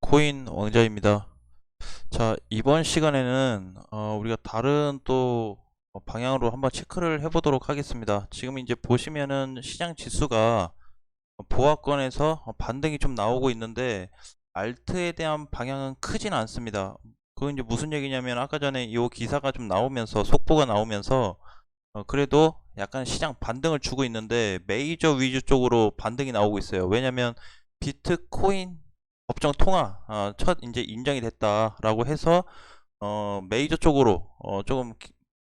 코인 왕자입니다. 자, 이번 시간에는 우리가 다른 또 방향으로 한번 체크를 해보도록 하겠습니다. 지금 이제 보시면은 시장 지수가 보합권에서 반등이 좀 나오고 있는데 알트에 대한 방향은 크진 않습니다. 그건 이제 무슨 얘기냐면 아까 전에 이 기사가 좀 나오면서 속보가 나오면서 그래도 약간 시장 반등을 주고 있는데 메이저 위주 쪽으로 반등이 나오고 있어요. 왜냐면 비트코인 법정 통화 첫 이제 인정이 됐다라고 해서 메이저 쪽으로 조금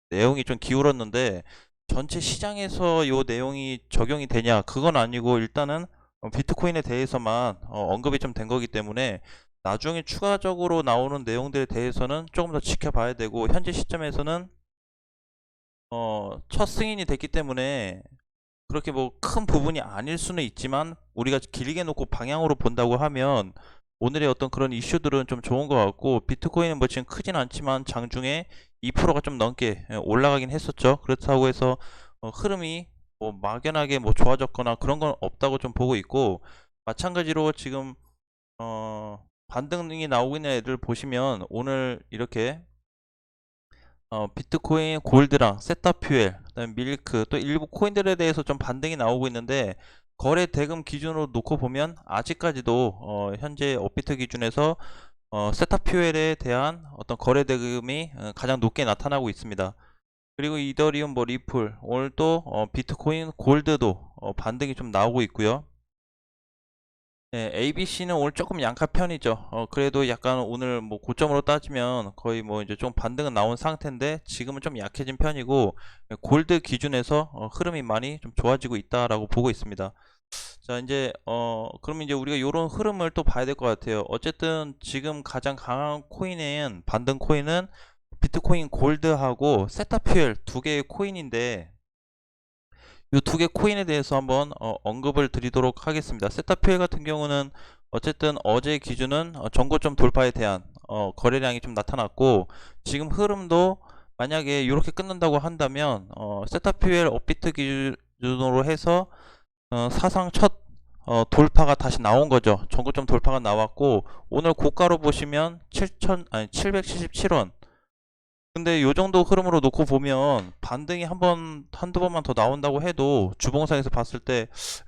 내용이 좀 기울었는데 전체 시장에서 요 내용이 적용이 되냐 그건 아니고 일단은 비트코인에 대해서만 언급이 좀 된 거기 때문에 나중에 추가적으로 나오는 내용들에 대해서는 조금 더 지켜봐야 되고 현재 시점에서는 첫 승인이 됐기 때문에 그렇게 뭐 큰 부분이 아닐 수는 있지만 우리가 길게 놓고 방향으로 본다고 하면 오늘의 어떤 그런 이슈들은 좀 좋은 것 같고 비트코인은 뭐 지금 크진 않지만 장중에 2%가 좀 넘게 올라가긴 했었죠. 그렇다고 해서 흐름이 뭐 막연하게 뭐 좋아졌거나 그런 건 없다고 좀 보고 있고 마찬가지로 지금 반등이 나오고 있는 애들 보시면 오늘 이렇게 비트코인 골드랑 세타퓨엘, 그다음에 밀크, 또 일부 코인들에 대해서 좀 반등이 나오고 있는데 거래 대금 기준으로 놓고 보면 아직까지도 현재 업비트 기준에서 세타퓨엘에 대한 어떤 거래 대금이 가장 높게 나타나고 있습니다. 그리고 이더리움, 뭐 리플, 오늘 또 비트코인 골드도 반등이 좀 나오고 있고요. 네, ABC는 오늘 조금 약한 편이죠. 그래도 약간 오늘 뭐 고점으로 따지면 거의 뭐 이제 좀 반등은 나온 상태인데 지금은 좀 약해진 편이고 골드 기준에서 흐름이 많이 좀 좋아지고 있다라고 보고 있습니다. 자, 이제 그러면 이제 우리가 이런 흐름을 또 봐야 될 것 같아요. 어쨌든 지금 가장 강한 코인은 반등 코인은 비트코인 골드하고 세타퓨엘 두 개의 코인인데 이 두 개 코인에 대해서 한번 언급을 드리도록 하겠습니다. 세타피엘 같은 경우는 어쨌든 어제 기준은 전고점 돌파에 대한 거래량이 좀 나타났고 지금 흐름도 만약에 이렇게 끊는다고 한다면 세타피엘 업비트 기준으로 해서 사상 첫 돌파가 다시 나온 거죠. 전고점 돌파가 나왔고 오늘 고가로 보시면 777원. 근데 요 정도 흐름으로 놓고 보면 반등이 한두 번만 더 나온다고 해도 주봉상에서 봤을 때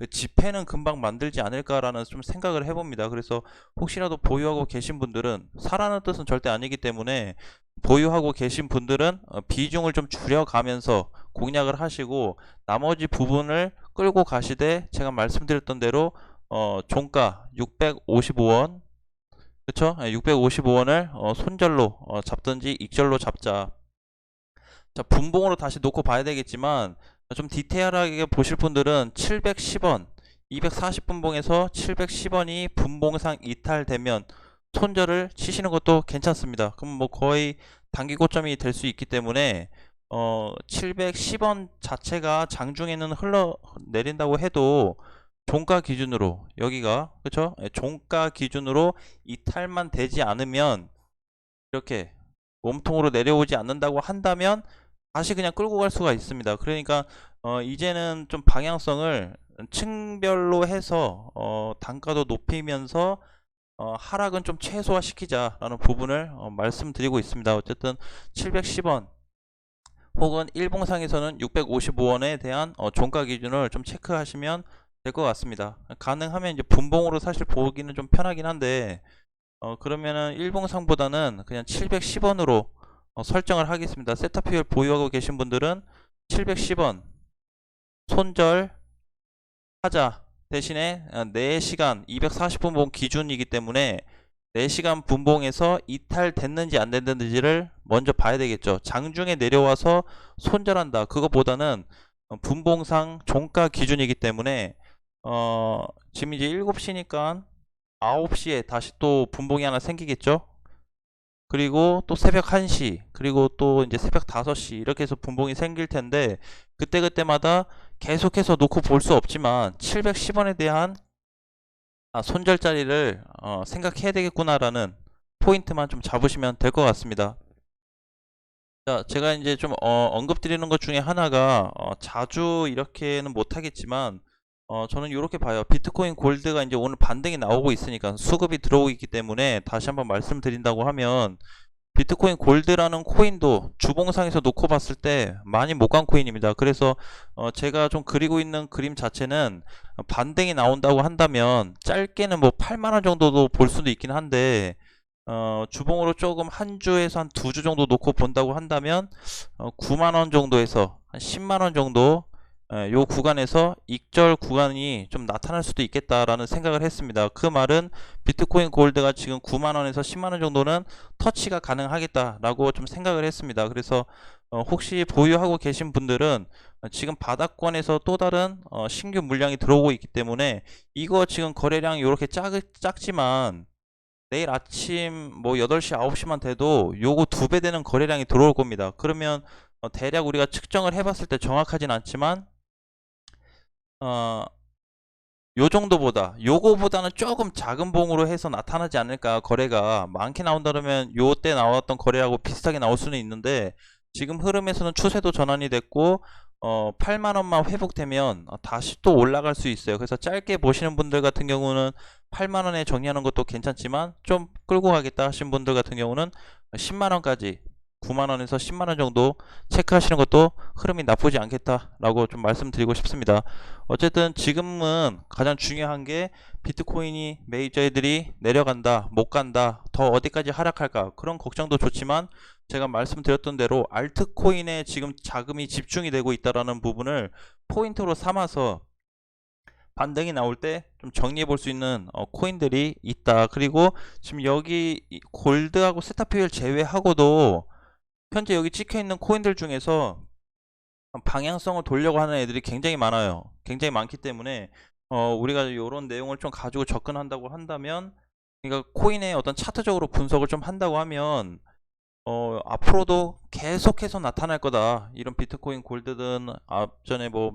지폐는 금방 만들지 않을까라는 좀 생각을 해봅니다. 그래서 혹시라도 보유하고 계신 분들은 사라는 뜻은 절대 아니기 때문에 보유하고 계신 분들은 비중을 좀 줄여가면서 공략을 하시고 나머지 부분을 끌고 가시되 제가 말씀드렸던 대로 종가 655원 그쵸? 655원을 손절로 잡든지 익절로 잡자. 자, 분봉으로 다시 놓고 봐야 되겠지만 좀 디테일하게 보실 분들은 710원, 240분봉에서 710원이 분봉상 이탈되면 손절을 치시는 것도 괜찮습니다. 그럼 뭐 거의 단기 고점이 될 수 있기 때문에 710원 자체가 장중에는 흘러내린다고 해도 종가 기준으로 여기가 그쵸? 종가 기준으로 이탈만 되지 않으면 이렇게 몸통으로 내려오지 않는다고 한다면 다시 그냥 끌고 갈 수가 있습니다. 그러니까 이제는 좀 방향성을 층별로 해서 단가도 높이면서 하락은 좀 최소화시키자라는 부분을 말씀드리고 있습니다. 어쨌든 710원 혹은 일봉상에서는 655원에 대한 종가 기준을 좀 체크하시면 될 것 같습니다. 가능하면 이제 분봉으로 사실 보기는 좀 편하긴 한데 그러면은 일봉상보다는 그냥 710원으로 설정을 하겠습니다. 세타피엘 보유하고 계신 분들은 710원 손절 하자 대신에 4시간 240분봉 기준이기 때문에 4시간 분봉에서 이탈됐는지 안 됐는지를 먼저 봐야 되겠죠. 장중에 내려와서 손절한다. 그거보다는 분봉상 종가 기준이기 때문에 지금 이제 7시니까 9시에 다시 또 분봉이 하나 생기겠죠. 그리고 또 새벽 1시, 그리고 또 이제 새벽 5시 이렇게 해서 분봉이 생길 텐데 그때그때마다 계속해서 놓고 볼 수 없지만 710원에 대한 손절자리를 생각해야 되겠구나라는 포인트만 좀 잡으시면 될 것 같습니다. 자, 제가 이제 좀 언급드리는 것 중에 하나가 자주 이렇게는 못하겠지만 저는 이렇게 봐요. 비트코인 골드가 이제 오늘 반등이 나오고 있으니까 수급이 들어오고 있기 때문에 다시 한번 말씀드린다고 하면 비트코인 골드라는 코인도 주봉상에서 놓고 봤을 때 많이 못 간 코인입니다. 그래서 제가 좀 그리고 있는 그림 자체는 반등이 나온다고 한다면 짧게는 뭐 8만원 정도도 볼 수도 있긴 한데 주봉으로 조금 한 주에서 한 두 주 정도 놓고 본다고 한다면 9만원 정도에서 한 10만원 정도 요 구간에서 익절 구간이 좀 나타날 수도 있겠다라는 생각을 했습니다. 그 말은 비트코인 골드가 지금 9만원에서 10만원 정도는 터치가 가능하겠다라고 좀 생각을 했습니다. 그래서 혹시 보유하고 계신 분들은 지금 바닥권에서 또 다른 신규 물량이 들어오고 있기 때문에 이거 지금 거래량이 이렇게 작지만 내일 아침 뭐 8시 9시만 돼도 요거 2배 되는 거래량이 들어올 겁니다. 그러면 대략 우리가 측정을 해봤을 때 정확하진 않지만 요 정도보다 요거보다는 조금 작은 봉으로 해서 나타나지 않을까. 거래가 많게 나온다 그러면 요때 나왔던 거래하고 비슷하게 나올 수는 있는데 지금 흐름에서는 추세도 전환이 됐고 8만원만 회복되면 다시 또 올라갈 수 있어요. 그래서 짧게 보시는 분들 같은 경우는 8만원에 정리하는 것도 괜찮지만 좀 끌고 가겠다 하신 분들 같은 경우는 10만원까지 9만원에서 10만원 정도 체크하시는 것도 흐름이 나쁘지 않겠다라고 좀 말씀드리고 싶습니다. 어쨌든 지금은 가장 중요한 게 비트코인이 메이저애들이 내려간다, 못 간다, 더 어디까지 하락할까 그런 걱정도 좋지만 제가 말씀드렸던 대로 알트코인에 지금 자금이 집중이 되고 있다라는 부분을 포인트로 삼아서 반등이 나올 때 좀 정리해 볼 수 있는 코인들이 있다. 그리고 지금 여기 골드하고 세타퓨엘 제외하고도 현재 여기 찍혀 있는 코인들 중에서 방향성을 돌려고 하는 애들이 굉장히 많아요. 굉장히 많기 때문에 우리가 이런 내용을 좀 가지고 접근한다고 한다면, 그러니까 코인의 어떤 차트적으로 분석을 좀 한다고 하면 앞으로도 계속해서 나타날 거다. 이런 비트코인 골드든 앞전에 뭐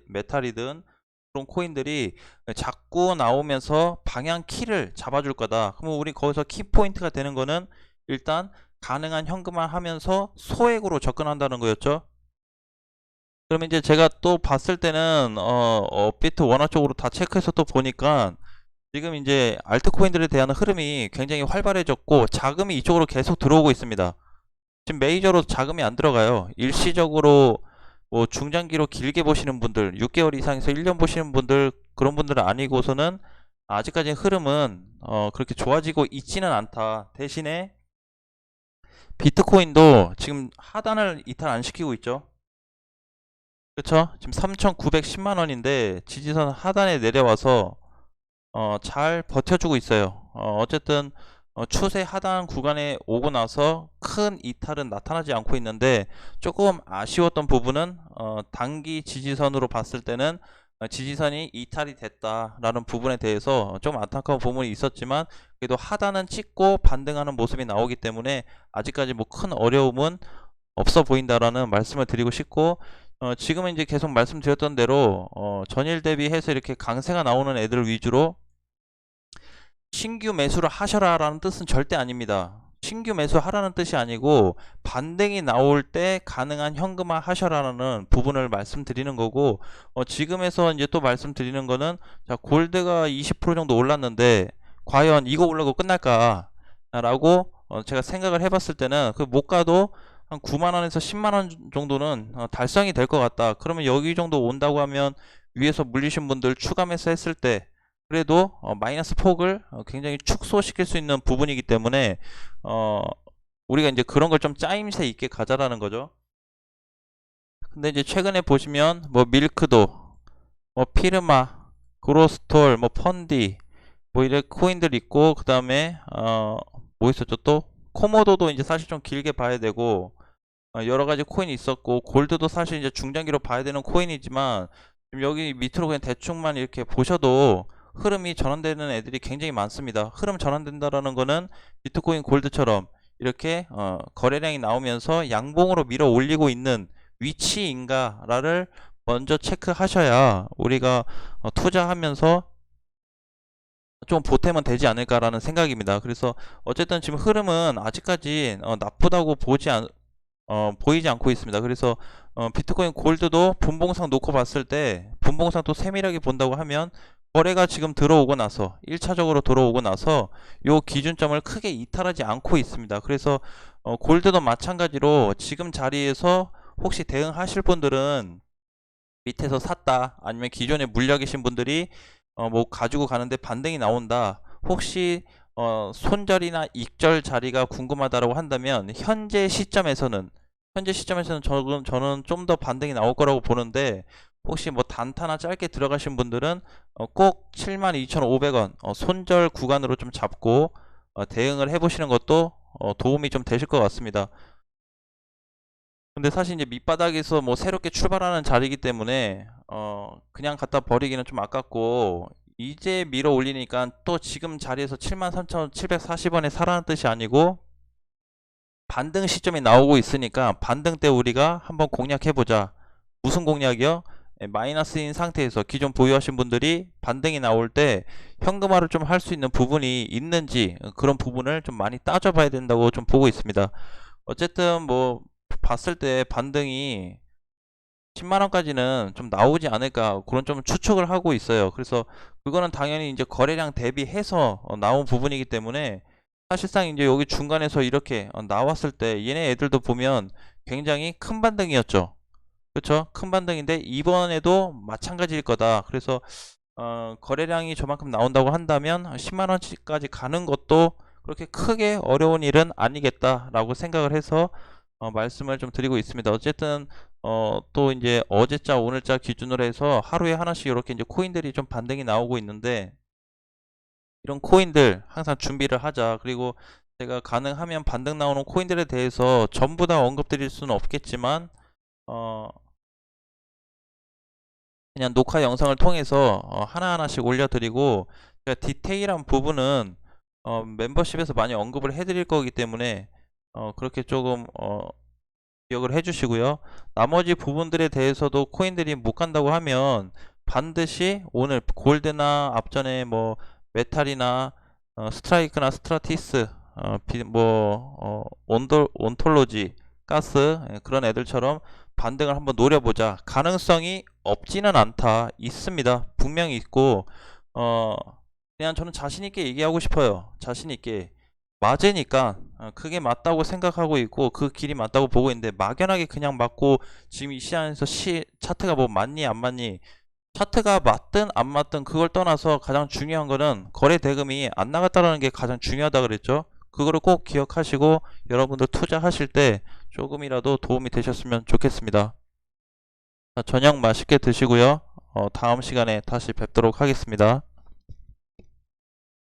메탈이든 그런 코인들이 자꾸 나오면서 방향 키를 잡아줄 거다. 그러면 우리 거기서 키 포인트가 되는 거는 일단 가능한 현금화 하면서 소액으로 접근한다는 거였죠. 그러면 이제 제가 또 봤을 때는 업비트 원화 쪽으로 다 체크해서 또 보니까 지금 이제 알트코인들에 대한 흐름이 굉장히 활발해졌고 자금이 이쪽으로 계속 들어오고 있습니다. 지금 메이저로 자금이 안 들어가요. 일시적으로 뭐 중장기로 길게 보시는 분들, 6개월 이상에서 1년 보시는 분들, 그런 분들은 아니고서는 아직까지 흐름은 그렇게 좋아지고 있지는 않다. 대신에 비트코인도 지금 하단을 이탈 안 시키고 있죠. 그쵸? 지금 3,910만 원인데 지지선 하단에 내려와서 잘 버텨주고 있어요. 어쨌든 추세 하단 구간에 오고 나서 큰 이탈은 나타나지 않고 있는데 조금 아쉬웠던 부분은 단기 지지선으로 봤을 때는 지지선이 이탈이 됐다라는 부분에 대해서 좀 안타까운 부분이 있었지만 그래도 하단은 찍고 반등하는 모습이 나오기 때문에 아직까지 뭐 큰 어려움은 없어 보인다라는 말씀을 드리고 싶고, 지금은 이제 계속 말씀드렸던 대로 전일 대비해서 이렇게 강세가 나오는 애들 위주로 신규 매수를 하셔라 라는 뜻은 절대 아닙니다. 신규 매수하라는 뜻이 아니고 반등이 나올 때 가능한 현금화 하셔라는 부분을 말씀드리는 거고, 지금에서 이제 또 말씀드리는 거는, 자, 골드가 20% 정도 올랐는데 과연 이거 올라고 끝날까 라고 제가 생각을 해봤을 때는 그 못 가도 한 9만원에서 10만원 정도는 달성이 될 것 같다. 그러면 여기 정도 온다고 하면 위에서 물리신 분들 추가 매수 했을 때 그래도 마이너스 폭을 굉장히 축소시킬 수 있는 부분이기 때문에 우리가 이제 그런 걸 좀 짜임새 있게 가자라는 거죠. 근데 이제 최근에 보시면 뭐 밀크도, 뭐 피르마, 그로스톨, 뭐 펀디, 뭐 이런 코인들 있고, 그 다음에 뭐 있었죠 또? 코모도도 이제 사실 좀 길게 봐야 되고 여러 가지 코인이 있었고, 골드도 사실 이제 중장기로 봐야 되는 코인이지만 지금 여기 밑으로 그냥 대충만 이렇게 보셔도 흐름이 전환되는 애들이 굉장히 많습니다. 흐름 전환된다라는 거는 비트코인 골드처럼 이렇게 거래량이 나오면서 양봉으로 밀어 올리고 있는 위치인가를 먼저 체크하셔야 우리가 투자하면서 좀 보탬은 되지 않을까라는 생각입니다. 그래서 어쨌든 지금 흐름은 아직까지 나쁘다고 보이지 않고 있습니다. 그래서 비트코인 골드도 분봉상 놓고 봤을 때 분봉상 또 세밀하게 본다고 하면 거래가 지금 들어오고 나서 1차적으로 들어오고 나서 요 기준점을 크게 이탈하지 않고 있습니다. 그래서 골드도 마찬가지로 지금 자리에서 혹시 대응하실 분들은 밑에서 샀다, 아니면 기존에 물려 계신 분들이 뭐 가지고 가는데 반등이 나온다, 혹시 손절이나 익절 자리가 궁금하다라고 한다면 현재 시점에서는 저는 좀 더 반등이 나올 거라고 보는데, 혹시 뭐 단타나 짧게 들어가신 분들은 꼭 72,500원 손절 구간으로 좀 잡고 대응을 해보시는 것도 도움이 좀 되실 것 같습니다. 근데 사실 이제 밑바닥에서 뭐 새롭게 출발하는 자리이기 때문에 그냥 갖다 버리기는 좀 아깝고, 이제 밀어 올리니까 또 지금 자리에서 73,740원에 사라는 뜻이 아니고 반등 시점이 나오고 있으니까 반등 때 우리가 한번 공략해 보자. 무슨 공략이요? 마이너스인 상태에서 기존 보유하신 분들이 반등이 나올 때 현금화를 좀 할 수 있는 부분이 있는지, 그런 부분을 좀 많이 따져봐야 된다고 좀 보고 있습니다. 어쨌든 뭐 봤을 때 반등이 10만원까지는 좀 나오지 않을까, 그런 좀 추측을 하고 있어요. 그래서 그거는 당연히 이제 거래량 대비해서 나온 부분이기 때문에, 사실상 이제 여기 중간에서 이렇게 나왔을 때 얘네 애들도 보면 굉장히 큰 반등이었죠. 그렇죠? 큰 반등인데 이번에도 마찬가지일 거다. 그래서 거래량이 저만큼 나온다고 한다면 10만원까지 가는 것도 그렇게 크게 어려운 일은 아니겠다라고 생각을 해서 말씀을 좀 드리고 있습니다. 어쨌든 또 이제 어제자 오늘자 기준으로 해서 하루에 하나씩 이렇게 이제 코인들이 좀 반등이 나오고 있는데, 이런 코인들 항상 준비를 하자. 그리고 제가 가능하면 반등 나오는 코인들에 대해서 전부 다 언급드릴 수는 없겠지만 그냥 녹화 영상을 통해서 하나하나씩 올려드리고, 제가 디테일한 부분은 멤버십에서 많이 언급을 해드릴 거기 때문에 그렇게 조금 기억을 해주시고요. 나머지 부분들에 대해서도 코인들이 못 간다고 하면 반드시 오늘 골드나 앞전에 뭐 메탈이나 스트라이크나 스트라티스, 온톨로지, 가스, 그런 애들처럼 반등을 한번 노려보자. 가능성이 없지는 않다. 있습니다. 분명히 있고 그냥 저는 자신 있게 얘기하고 싶어요. 자신 있게. 맞으니까 그게 맞다고 생각하고 있고 그 길이 맞다고 보고 있는데, 막연하게 그냥 맞고 지금 이 시장에서 차트가 뭐 맞니 안 맞니, 차트가 맞든 안 맞든 그걸 떠나서 가장 중요한 거는 거래 대금이 안 나갔다는 게 가장 중요하다 그랬죠. 그거를 꼭 기억하시고 여러분들 투자하실 때 조금이라도 도움이 되셨으면 좋겠습니다. 자, 저녁 맛있게 드시고요. 다음 시간에 다시 뵙도록 하겠습니다.